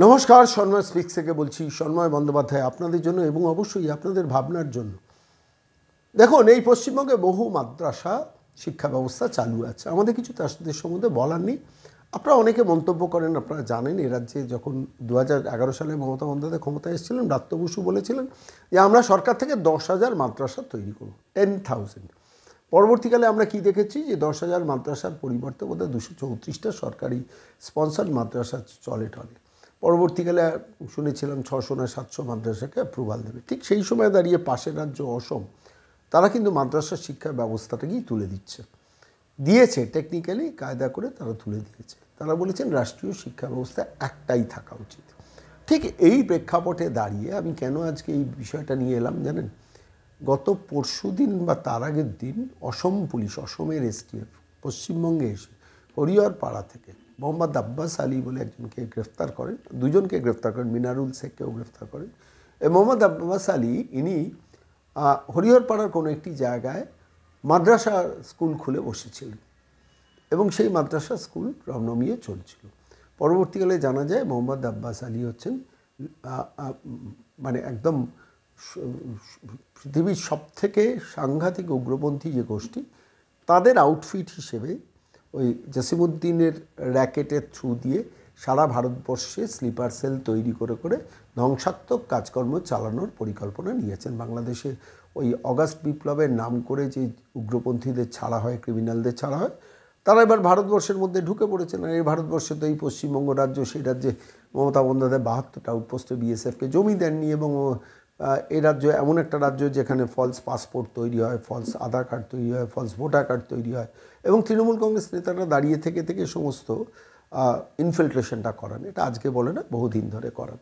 নমস্কার, সন্ময় স্পিক্স থেকে বলছি। সন্ময় বন্দ্যোপাধ্যায় আপনাদের জন্য এবং অবশ্যই আপনাদের ভাবনার জন্য। দেখুন, এই পশ্চিমবঙ্গে বহু মাদ্রাসা শিক্ষা ব্যবস্থা চালু আছে, আমাদের কিছু তাদের সম্বন্ধে বলার নেই। আপনারা অনেকে মন্তব্য করেন, আপনারা জানেন এ রাজ্যে যখন 2011 সালে মমতা বন্দ্যোপাধ্যায় ক্ষমতায় এসেছিলেন, ব্রাত্য বসু বলেছিলেন যে আমরা সরকার থেকে 10,000 মাদ্রাসা তৈরি করব, 10,000। পরবর্তীকালে আমরা কি দেখেছি যে 10,000 মাদ্রাসার পরিবর্তে বোধহয় 234টা সরকারি স্পন্সার্ড মাদ্রাসা চলে টলে। পরবর্তীকালে শুনেছিলাম 600 না 700 মাদ্রাসাকে অ্যাপ্রুভাল দেবে। ঠিক সেই সময় দাঁড়িয়ে পাশের রাজ্য অসম, তারা কিন্তু মাদ্রাসা শিক্ষা ব্যবস্থাটাকেই তুলে দিয়েছে টেকনিক্যালি কায়দা করে তারা তুলে দিয়েছে। তারা বলেছেন রাষ্ট্রীয় শিক্ষা ব্যবস্থা একটাই থাকা উচিত। ঠিক এই প্রেক্ষাপটে দাঁড়িয়ে আমি কেন আজকে এই বিষয়টা নিয়ে এলাম জানেন? গত পরশু দিন বা তার আগের দিন অসম পুলিশ, অসমের এসটিএফ পশ্চিমবঙ্গে এসে হরিহর পাড়া থেকে মোহাম্মদ আব্বাস আলী বলে একজনকে গ্রেফতার করেন, দুজনকে গ্রেফতার করেন, মিনারুল শেখকেও গ্রেফতার করেন। এই মোহাম্মদ আব্বাস আলী ইনি হরিহর পাড়ার কোনো একটি জায়গায় মাদ্রাসা স্কুল খুলে বসেছিলেন এবং সেই মাদ্রাসা স্কুল রমরমিয়ে চলছিল। পরবর্তীকালে জানা যায় মোহাম্মদ আব্বাস আলী হচ্ছেন মানে একদম পৃথিবীর সবথেকে সাংঘাতিক উগ্রপন্থী যে গোষ্ঠী, তাদের আউটফিট হিসেবে ওই জসিমউদ্দিনের র্যাকেটের থ্রু দিয়ে সারা ভারতবর্ষে স্লিপার সেল তৈরি করে করে ধ্বংসাত্মক কাজকর্ম চালানোর পরিকল্পনা নিয়েছেন। বাংলাদেশে ওই অগাস্ট বিপ্লবের নাম করে যে উগ্রপন্থীদের ছাড়া হয়, ক্রিমিনালদের ছাড়া হয়, তারা এবার ভারতবর্ষের মধ্যে ঢুকে পড়েছেন। আর এই ভারতবর্ষে তো এই পশ্চিমবঙ্গ রাজ্য, সেই রাজ্যে মমতা বন্দ্যোপাধ্যায় 72টা আউটপোস্টে বিএসএফকে জমি দেননি এবং এই রাজ্য এমন একটা রাজ্য যেখানে ফলস পাসপোর্ট তৈরি হয়, ফলস আধার কার্ড তৈরি হয়, ফলস ভোটার কার্ড তৈরি হয় এবং তৃণমূল কংগ্রেস নেতারা দাঁড়িয়ে থেকে সমস্ত ইনফিল্ট্রেশনটা করান। এটা আজকে বলে না, বহুদিন ধরে করান।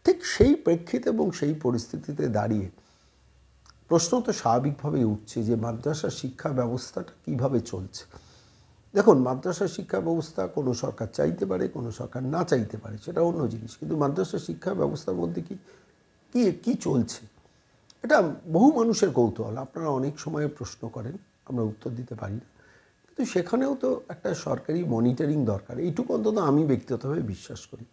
ঠিক সেই প্রেক্ষিতে এবং সেই পরিস্থিতিতে দাঁড়িয়ে প্রশ্ন তো স্বাভাবিকভাবেই উঠছে যে মাদ্রাসা শিক্ষা ব্যবস্থাটা কীভাবে চলছে। দেখুন, মাদ্রাসা শিক্ষা ব্যবস্থা কোনো সরকার চাইতে পারে, কোনো সরকার না চাইতে পারে, সেটা অন্য জিনিস। কিন্তু মাদ্রাসা শিক্ষা ব্যবস্থার মধ্যে কি চলছে, এটা বহু মানুষের কৌতূহল। আপনারা অনেক সময় প্রশ্ন করেন, আমরা উত্তর দিতে পারি না, কিন্তু সেখানেও তো একটা সরকারি মনিটরিং দরকার। এইটুকু অন্তত আমি ব্যক্তিগতভাবে বিশ্বাস করি।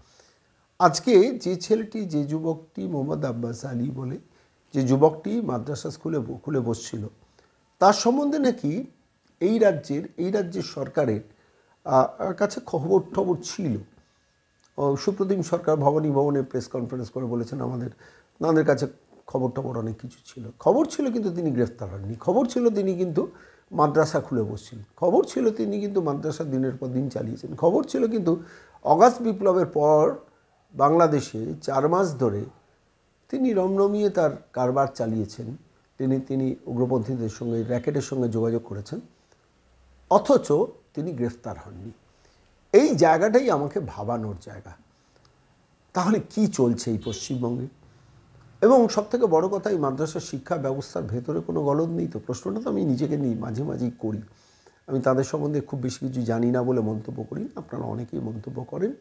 আজকে যে ছেলেটি, যে যুবকটি মোহাম্মদ আব্বাস আলী বলে যে যুবকটি মাদ্রাসা খুলে বসছিল, তার সম্বন্ধে নাকি এই রাজ্যের সরকারের কাছে খবর ছিল। সুপ্রতিম সরকার ভবনে প্রেস কনফারেন্স করে বলেছেন আমাদের কাছে খবর অনেক কিছু ছিল। খবর ছিল কিন্তু তিনি গ্রেফতার হননি। খবর ছিল তিনি কিন্তু মাদ্রাসা খুলে বসছিলেন। খবর ছিল তিনি কিন্তু মাদ্রাসা দিনের পর দিন চালিয়েছেন। খবর ছিল কিন্তু অগাস্ট বিপ্লবের পর বাংলাদেশে 4 মাস ধরে তিনি রমরমিয়ে তার কারবার চালিয়েছেন। তিনি উগ্রপন্থীদের সঙ্গে, র্যাকেটের সঙ্গে যোগাযোগ করেছেন, অথচ তিনি গ্রেফতার হননি। এই জায়গাটাই আমাকে ভাবানোর জায়গা। তাহলে কি চলছে এই পশ্চিমবঙ্গে? এবং সবথেকে বড় কথা, এই মাদ্রাসা শিক্ষা ব্যবস্থার ভেতরে কোনো গলদ নেই তো? প্রশ্নটা তো আমি নিজেকে নিয়ে মাঝেই করি। আমি তাদের সম্বন্ধে খুব বেশি কিছু জানি না বলে মন্তব্য করি না, আপনারা অনেকেই মন্তব্য করেন।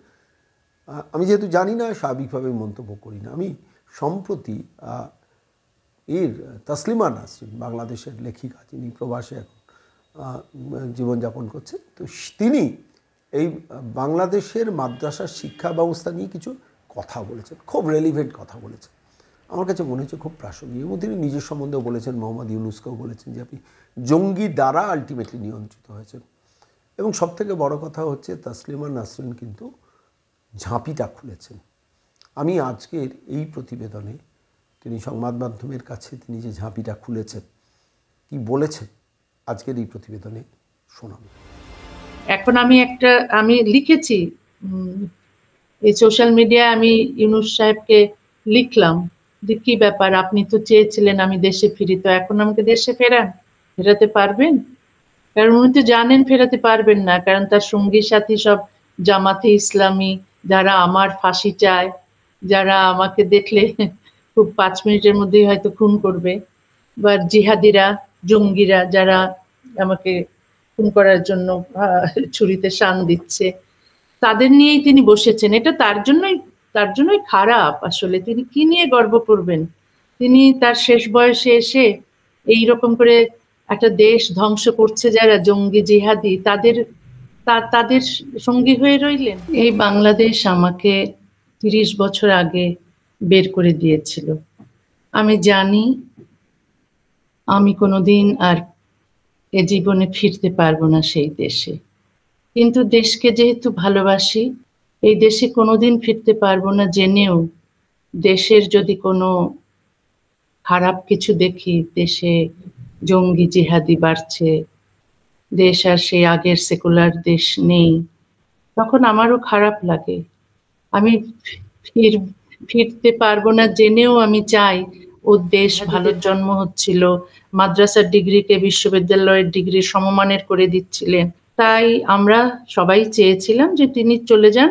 আমি যেহেতু জানি না, স্বাভাবিকভাবেই মন্তব্য করি না। আমি সম্প্রতি তাসলিমা নাসরিন, বাংলাদেশের লেখিকা, যিনি প্রবাসে এখন জীবনযাপন করছেন, তো তিনি এই বাংলাদেশের মাদ্রাসা শিক্ষা ব্যবস্থা নিয়ে কিছু কথা বলেছেন, খুব রেলিভেন্ট কথা বলেছেন। আমার কাছে মনে হচ্ছে খুব প্রাসঙ্গিক। এবং তিনি নিজের সম্বন্ধেও বলেছেন, মোহাম্মদ ইউনুসকেও বলেছেন যে আপনি জঙ্গি দ্বারা আলটিমেটলি নিয়ন্ত্রিত হয়েছেন। এবং সবথেকে বড় কথা হচ্ছে তাসলিমা নাসরিন কিন্তু ঝাঁপিটা খুলেছেন। আমি আজকের এই প্রতিবেদনে তিনি সংবাদ মাধ্যমের কাছে তিনি যে ঝাঁপিটা খুলেছেন, কি বলেছেন, আজকের এই প্রতিবেদনে শোনাবো। এখন আমি লিখেছি এই সোশ্যাল মিডিয়ায়, আমি ইউনুস সাহেবকে লিখলাম যে কি ব্যাপার, আপনি তো চেয়েছিলেন আমি দেশে ফিরি, তো এখন আমাকে দেশে ফেরাতে পারবেন? কারণ উনি তো জানেন ফেরাতে পারবেন না, কারণ তার সঙ্গী সাথী সব জামাতে ইসলামী, যারা আমার ফাঁসি চায়, যারা আমাকে দেখলে খুব 5 মিনিটের মধ্যেই হয়তো খুন করবে, বা জিহাদিরা, জঙ্গিরা যারা আমাকে খুন করার জন্য ছুরিতে শান দিচ্ছে, তাদের নিয়েই তিনি বসেছেন। এটা তার জন্যই খারাপ। আসলে তিনি কি নিয়ে গর্ব করবেন? তিনি তার শেষ বয়সে এসে এই রকম করে একটা দেশ ধ্বংস করছে যারা জঙ্গি জিহাদি, তাদের সঙ্গী হয়ে রইলেন। এই বাংলাদেশ আমাকে 30 বছর আগে বের করে দিয়েছিল। আমি জানি আমি কোনোদিন আর এ জীবনে ফিরতে পারবো না সেই দেশে, কিন্তু দেশকে যেহেতু ভালোবাসি, এই দেশে কোনোদিন ফিরতে পারবো না জেনেও দেশের যদি কোনো খারাপ কিছু দেখি, দেশে জঙ্গি জিহাদি বাড়ছে, দেশ আর সেই আগের সেকুলার দেশ নেই, তখন আমারও খারাপ লাগে। আমি ফিরতে পারবো না জেনেও আমি চাই ও দেশ ভালোর জন্ম হচ্ছিল, মাদ্রাসার ডিগ্রিকে বিশ্ববিদ্যালয়ের ডিগ্রি সমমানের করে দিচ্ছিলেন, তাই আমরা সবাই চেয়েছিলাম যে তিনি চলে যান,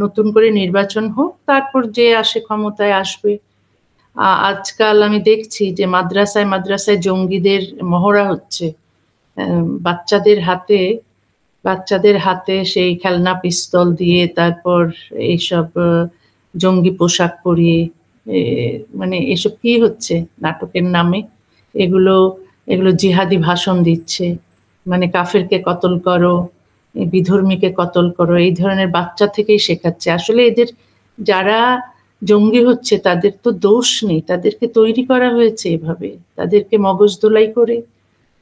নতুন করে নির্বাচন হোক, তারপর যে আসে ক্ষমতায় আসবে। আজকাল আমি দেখছি যে মাদ্রাসায় মাদ্রাসায় জঙ্গিদের মহড়া হচ্ছে, বাচ্চাদের হাতে সেই খেলনা পিস্তল দিয়ে, তারপর এইসব জঙ্গি পোশাক পরিয়ে, মানে এসব কি হচ্ছে নাটকের নামে, এগুলো এগুলো জিহাদি ভাষণ দিচ্ছে, মানে কাফেরকে কতল করো, বিধর্মীকে কতল করো, এই ধরনের বাচ্চা থেকেই শেখাচ্ছে। আসলে এদের যারা জঙ্গি হচ্ছে তাদের তো দোষ নেই, তাদেরকে তৈরি করা হয়েছে এভাবে, তাদেরকে মগজ ধোলাই করে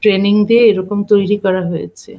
ট্রেনিং দিয়ে এরকম তৈরি করা হয়েছে।